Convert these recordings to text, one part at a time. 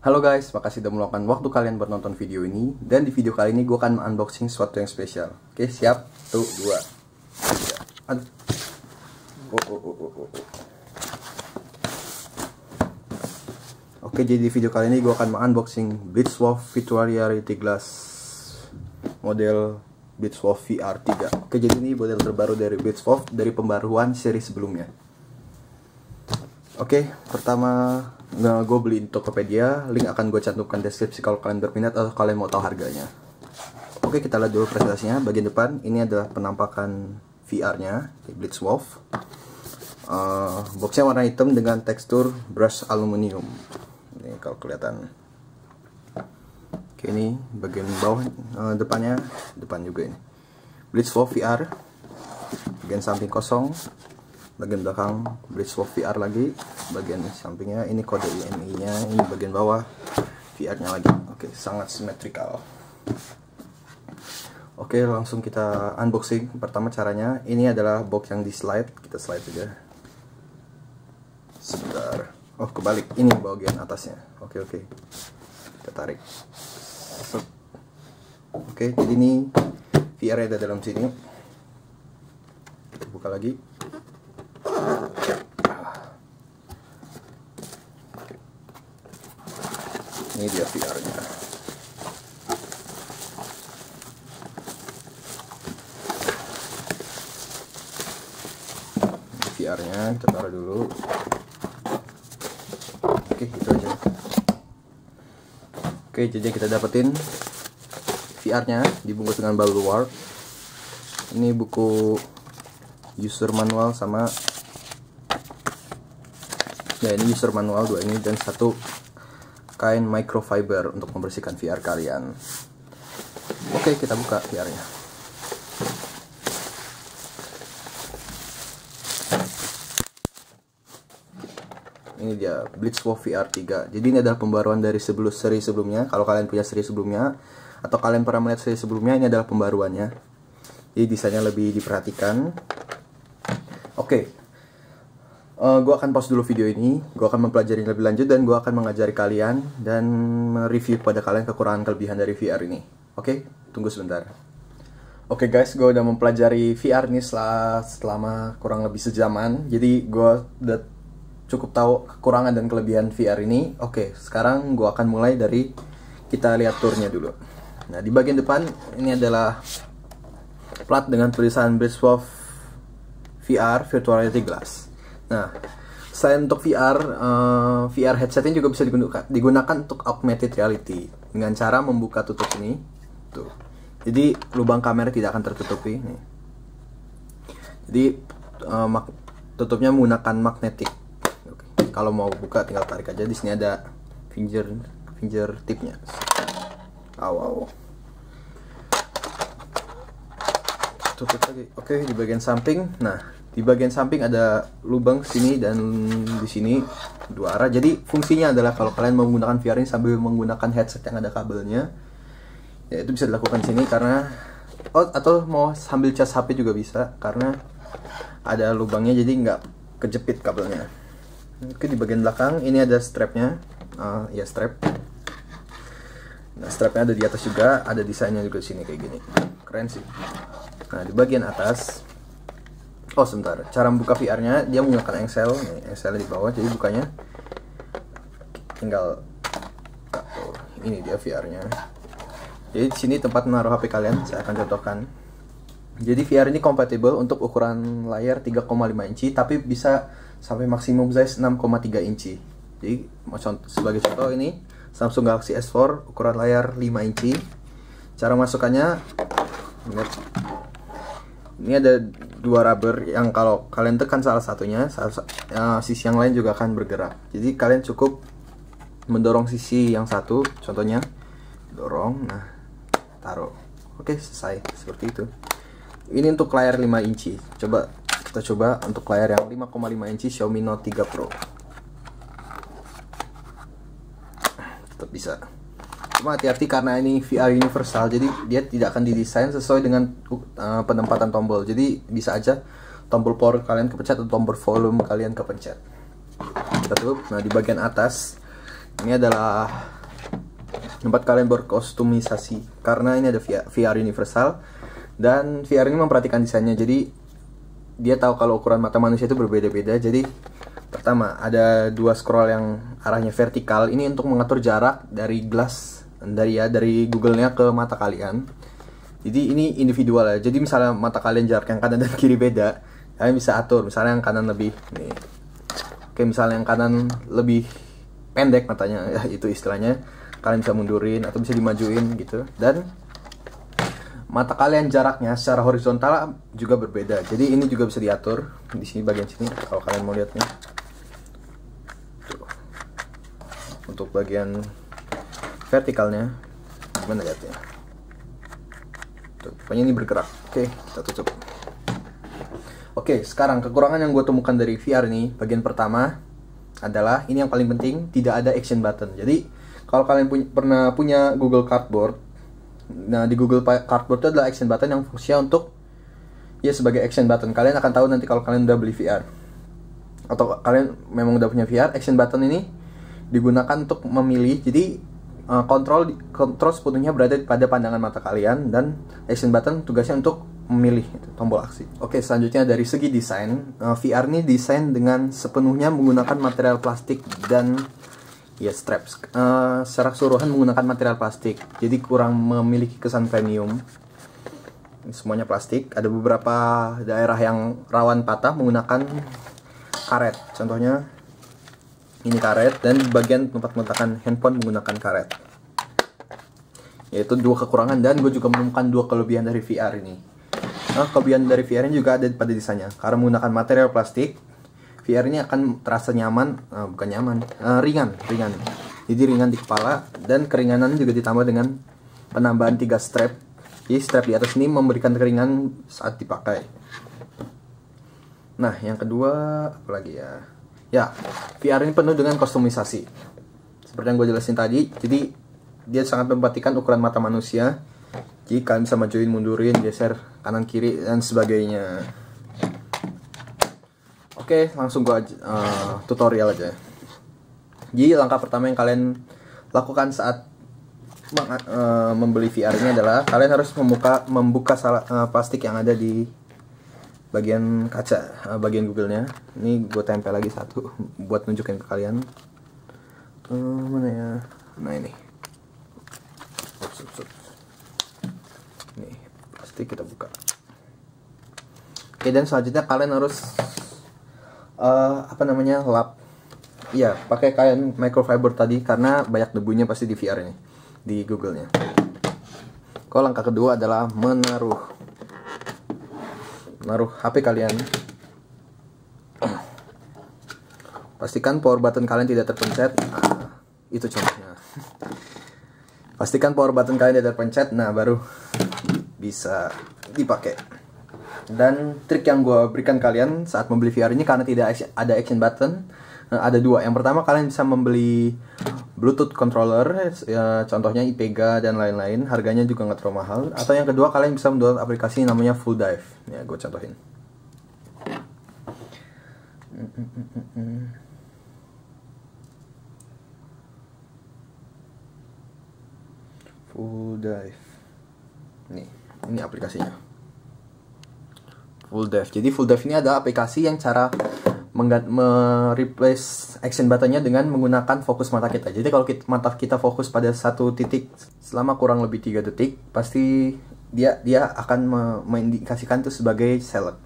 Halo guys, makasih udah meluangkan waktu kalian buat nonton video ini. Dan di video kali ini gue akan unboxing sesuatu yang spesial. Oke, siap? 1, 2, 3. Aduh. Oke, jadi di video kali ini gue akan unboxing Blitzwolf Virtual Reality Glass model Blitzwolf VR 3. Oke, jadi ini model terbaru dari Blitzwolf dari pembaruan seri sebelumnya. Oke, pertama gue beli di Tokopedia, link akan gue cantumkan deskripsi kalau kalian berminat atau kalian mau tahu harganya. Oke, kita lihat dulu presentasinya. Bagian depan ini adalah penampakan VR-nya di Blitzwolf. Boxnya warna hitam dengan tekstur brush aluminium. Ini kalau kelihatan. Oke, ini bagian bawah, depan juga ini. Blitzwolf VR. Bagian samping kosong. Bagian belakang Blitzwolf VR lagi, bagian sampingnya ini kode IMEI-nya, ini bagian bawah VR-nya lagi. Oke, sangat simetrikal. Oke, langsung kita unboxing. Pertama caranya, ini adalah box yang di slide, kita slide aja. Sebentar. Oh, kebalik. Ini bagian atasnya. Oke. Kita tarik. Oke, jadi ini VR ada dalam sini. Kita buka lagi. Ini dia VR-nya. VR-nya kita taruh dulu. Oke, itu aja. Oke, jadi kita dapetin VR-nya dibungkus dengan bubble wrap. Ini buku user manual sama ini user manual 2 ini, dan 1 kain microfiber untuk membersihkan VR kalian. Oke, kita buka VR-nya. Ini dia Blitzwolf VR 3. Jadi ini adalah pembaruan dari seri sebelumnya. Kalau kalian punya seri sebelumnya atau kalian pernah melihat seri sebelumnya, ini adalah pembaruannya. Jadi desainnya lebih diperhatikan. Oke. Gue akan pause dulu video ini, gue akan mempelajari lebih lanjut dan gue akan mengajari kalian dan mereview pada kalian kekurangan kelebihan dari VR ini. Oke, tunggu sebentar. Oke guys, gue udah mempelajari VR ini selama kurang lebih sejaman. Jadi gue udah cukup tahu kekurangan dan kelebihan VR ini. Oke, sekarang gue akan mulai dari kita lihat turnya dulu. Nah, di bagian depan ini adalah plat dengan tulisan Blitzwolf VR Virtual Reality Glass. Nah, selain untuk VR headset ini juga bisa digunakan untuk augmented reality dengan cara membuka tutup ini. Tuh. Jadi lubang kamera tidak akan tertutupi. Nih. Jadi tutupnya menggunakan magnetik. Oke. Kalau mau buka tinggal tarik aja. Di sini ada finger tipnya. Tutup lagi. Oke, di bagian samping. Nah, di bagian samping ada lubang sini dan di sini 2 arah. Jadi fungsinya adalah kalau kalian mau menggunakan VR ini sambil menggunakan headset yang ada kabelnya, ya itu bisa dilakukan di sini karena atau mau sambil cas HP juga bisa karena ada lubangnya jadi nggak kejepit kabelnya. Oke, di bagian belakang ini ada strapnya, strap. Nah, strapnya ada di atas juga, ada desainnya juga di sini kayak gini, keren sih. Nah, di bagian atas. Oh, sebentar. Cara membuka VR-nya, dia menggunakan engsel. Nih, engselnya di bawah, jadi bukanya tinggal ini dia VR-nya. Jadi di sini tempat menaruh HP kalian, saya akan contohkan. Jadi VR ini kompatibel untuk ukuran layar 3,5 inci, tapi bisa sampai maksimum size 6,3 inci. Jadi sebagai contoh ini Samsung Galaxy S4 ukuran layar 5 inci. Cara masukkannya, ini ada 2 rubber yang kalau kalian tekan salah satunya, sisi yang lain juga akan bergerak. Jadi kalian cukup mendorong sisi yang satu, contohnya dorong, nah taruh. Oke, selesai seperti itu. Ini untuk layar 5 inci. Kita coba untuk layar yang 5,5 inci Xiaomi Note 3 Pro. Tetap bisa. Cuma hati-hati karena ini VR universal, jadi dia tidak akan didesain sesuai dengan penempatan tombol. Jadi bisa aja tombol power kalian kepencet atau tombol volume kalian kepencet. Kita tutup. Nah, di bagian atas ini adalah tempat kalian berkostumisasi, karena ini ada VR universal dan VR ini memperhatikan desainnya. Jadi dia tahu kalau ukuran mata manusia itu berbeda-beda. Jadi pertama ada dua scroll yang arahnya vertikal, ini untuk mengatur jarak dari glass dari Google-nya ke mata kalian. Jadi ini individual ya. Jadi misalnya mata kalian jarak yang kanan dan kiri beda, kalian bisa atur. Misalnya yang kanan lebih nih, oke, misalnya yang kanan lebih pendek matanya, ya itu istilahnya, kalian bisa mundurin atau bisa dimajuin gitu. Dan mata kalian jaraknya secara horizontal juga berbeda. Jadi ini juga bisa diatur di sini, bagian sini kalau kalian mau lihatnya. Tuh. Untuk bagian vertikalnya gimana lihatnya? Tuh, pokoknya ini bergerak. Oke, kita tutup. Oke, sekarang kekurangan yang gue temukan dari VR ini, bagian pertama adalah ini yang paling penting, tidak ada action button. Jadi kalau kalian pernah punya Google Cardboard, nah di Google Cardboard itu adalah action button yang fungsinya untuk ya sebagai action button. Kalian akan tahu nanti kalau kalian udah beli VR atau kalian memang udah punya VR, action button ini digunakan untuk memilih. Jadi kontrol sepenuhnya berada pada pandangan mata kalian, dan action button tugasnya untuk memilih tombol aksi. Oke, selanjutnya dari segi desain, VR ini desain dengan sepenuhnya menggunakan material plastik dan ya straps. Secara keseluruhan menggunakan material plastik, jadi kurang memiliki kesan premium. Semuanya plastik. Ada beberapa daerah yang rawan patah menggunakan karet. Contohnya ini karet, dan bagian tempat meletakkan handphone menggunakan karet. Yaitu dua kekurangan, dan gue juga menemukan dua kelebihan dari VR ini. Nah, kelebihan dari VR ini juga ada pada desainnya. Karena menggunakan material plastik, VR ini akan terasa nyaman, bukan nyaman, ringan. Jadi ringan di kepala, dan keringanan juga ditambah dengan penambahan 3 strap. Jadi strap di atas ini memberikan keringanan saat dipakai. Nah, yang kedua apa lagi ya? Ya, VR ini penuh dengan kostumisasi. Seperti yang gue jelasin tadi, jadi dia sangat memperhatikan ukuran mata manusia. Jadi kalian bisa majuin, mundurin, geser kanan kiri dan sebagainya. Oke, langsung gue tutorial aja. Jadi langkah pertama yang kalian lakukan saat membeli VR ini adalah kalian harus membuka plastik yang ada di bagian kaca, bagian Google-nya. Ini gue tempel lagi satu buat nunjukin ke kalian. Mana ya? Nah ini. Nih, plastik kita buka. Oke, dan selanjutnya kalian harus lap. Iya, pakai kain microfiber tadi karena banyak debunya pasti di VR ini, di Google-nya. Kalau langkah kedua adalah menaruh HP kalian. Pastikan power button kalian tidak terpencet. Itu contohnya. Pastikan power button kalian tidak terpencet. Nah, baru bisa dipakai. Dan trik yang gue berikan kalian saat membeli VR ini, karena tidak ada action button, ada dua. Yang pertama, kalian bisa membeli Bluetooth controller, ya, contohnya IPEGA dan lain-lain. Harganya juga nggak terlalu mahal. Atau yang kedua, kalian bisa mendownload aplikasi namanya Full Dive. Ya, gue contohin. Full Dive. Ini aplikasinya. Full Dive. Jadi Full Dive ini ada aplikasi yang cara mereplace action buttonnya dengan menggunakan fokus mata kita. Jadi kalau mata kita fokus pada satu titik selama kurang lebih 3 detik, pasti dia akan mengindikasikan itu sebagai select.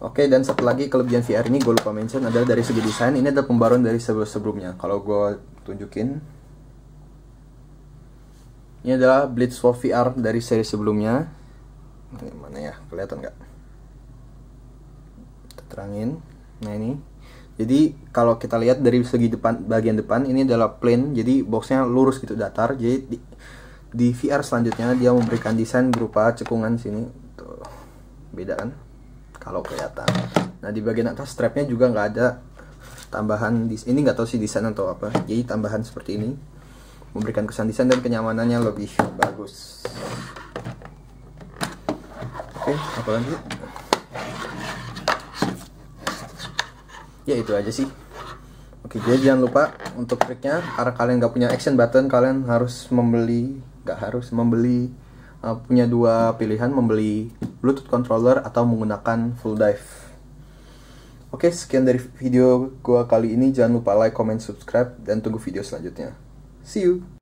Oke, dan satu lagi kelebihan VR ini gue lupa mention adalah dari segi desain. Ini adalah pembaruan dari sebelumnya. Kalau gue tunjukin, ini adalah Blitzwolf VR dari seri sebelumnya. Ini mana ya, kelihatan nggak? Kita terangin. Nah ini, jadi kalau kita lihat dari segi bagian depan, ini adalah plain, jadi boxnya lurus gitu, datar. Jadi di VR selanjutnya dia memberikan desain berupa cekungan sini. Tuh, beda kan? Kalau kelihatan. Nah di bagian atas strapnya juga nggak ada tambahan. Ini nggak tahu sih desain atau apa. Jadi tambahan seperti ini memberikan kesan desain dan kenyamanannya lebih bagus. Oke, apa lagi? Ya itu aja sih. Oke, jadi jangan lupa untuk triknya, karena kalian nggak punya action button, kalian harus membeli, punya dua pilihan, membeli Bluetooth controller atau menggunakan full dive. Oke, sekian dari video gua kali ini. Jangan lupa like, comment, subscribe, dan tunggu video selanjutnya. See you!